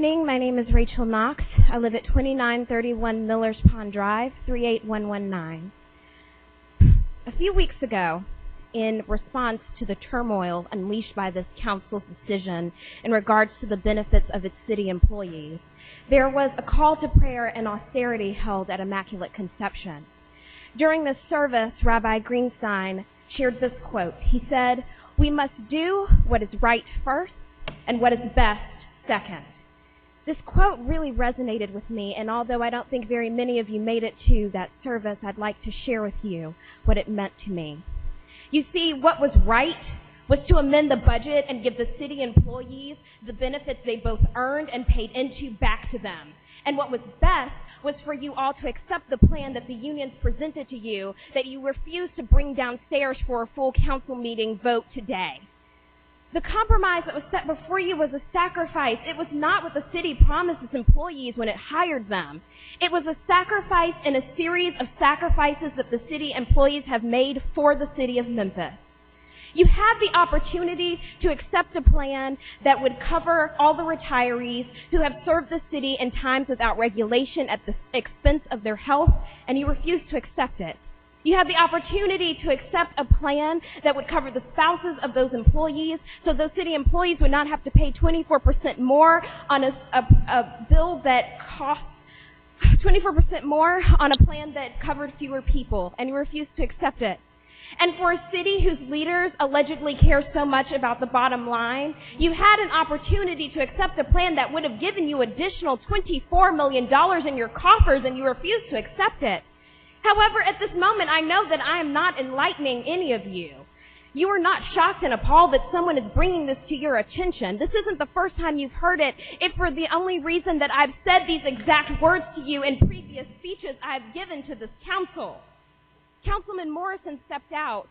evening. My name is Rachel Knox. I live at 2931 Millers Pond Drive, 38119. A few weeks ago, in response to the turmoil unleashed by this council's decision in regards to the benefits of its city employees, there was a call to prayer and austerity held at Immaculate Conception. During this service, Rabbi Greenstein shared this quote. He said, "We must do what is right first and what is best second." This quote really resonated with me, and although I don't think very many of you made it to that service, I'd like to share with you what it meant to me. You see, what was right was to amend the budget and give the city employees the benefits they both earned and paid into back to them. And what was best was for you all to accept the plan that the unions presented to you that you refused to bring downstairs for a full council meeting vote today. The compromise that was set before you was a sacrifice. It was not what the city promised its employees when it hired them. It was a sacrifice in a series of sacrifices that the city employees have made for the city of Memphis. You had the opportunity to accept a plan that would cover all the retirees who have served the city in times without regulation at the expense of their health, and you refused to accept it. You had the opportunity to accept a plan that would cover the spouses of those employees, so those city employees would not have to pay 24% more on a bill that costs 24% more on a plan that covered fewer people, and you refused to accept it. And for a city whose leaders allegedly care so much about the bottom line, you had an opportunity to accept a plan that would have given you additional $24 million in your coffers, and you refused to accept it. However, at this moment, I know that I am not enlightening any of you. You are not shocked and appalled that someone is bringing this to your attention. This isn't the first time you've heard it. It's for the only reason that I've said these exact words to you in previous speeches I've given to this council. Councilman Morrison stepped out,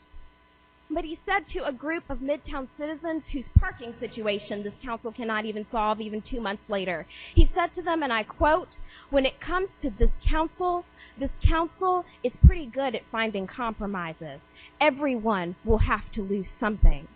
but he said to a group of Midtown citizens whose parking situation this council cannot even solve even 2 months later. He said to them, and I quote, "When it comes to this council is pretty good at finding compromises. Everyone will have to lose something."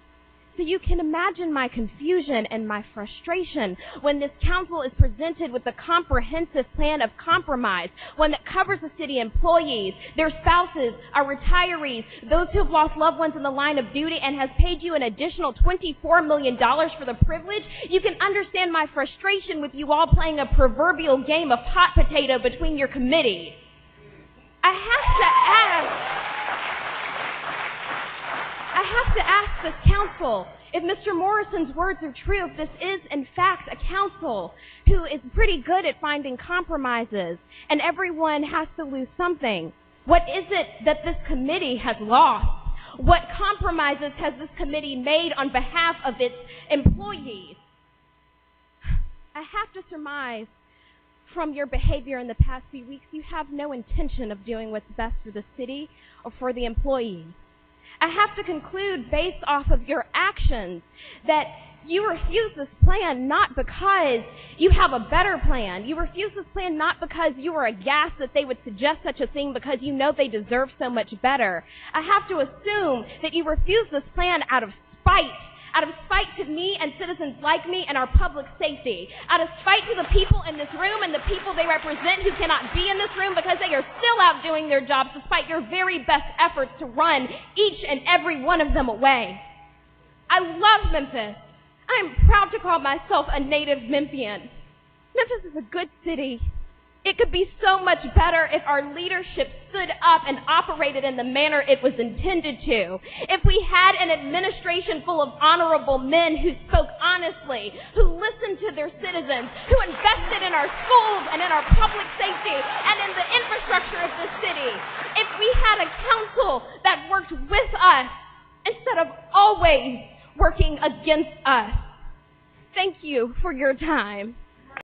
So you can imagine my confusion and my frustration when this council is presented with a comprehensive plan of compromise, one that covers the city employees, their spouses, our retirees, those who have lost loved ones in the line of duty, and has paid you an additional $24 million for the privilege. You can understand my frustration with you all playing a proverbial game of hot potato between your committees. I have to ask this council, if Mr. Morrison's words are true, if this is in fact a council who is pretty good at finding compromises and everyone has to lose something, what is it that this committee has lost? What compromises has this committee made on behalf of its employees? I have to surmise from your behavior in the past few weeks, you have no intention of doing what's best for the city or for the employees. I have to conclude, based off of your actions, that you refuse this plan not because you have a better plan. You refuse this plan not because you are aghast that they would suggest such a thing because you know they deserve so much better. I have to assume that you refuse this plan out of spite to me and citizens like me and our public safety, out of spite to the people in this room and the people they represent who cannot be in this room because they are still out doing their jobs despite your very best efforts to run each and every one of them away. I love Memphis. I am proud to call myself a native Memphian. Memphis is a good city. It could be so much better if our leadership stood up and operated in the manner it was intended to. If we had an administration full of honorable men who spoke honestly, who listened to their citizens, who invested in our schools and in our public safety and in the infrastructure of the city. If we had a council that worked with us instead of always working against us. Thank you for your time.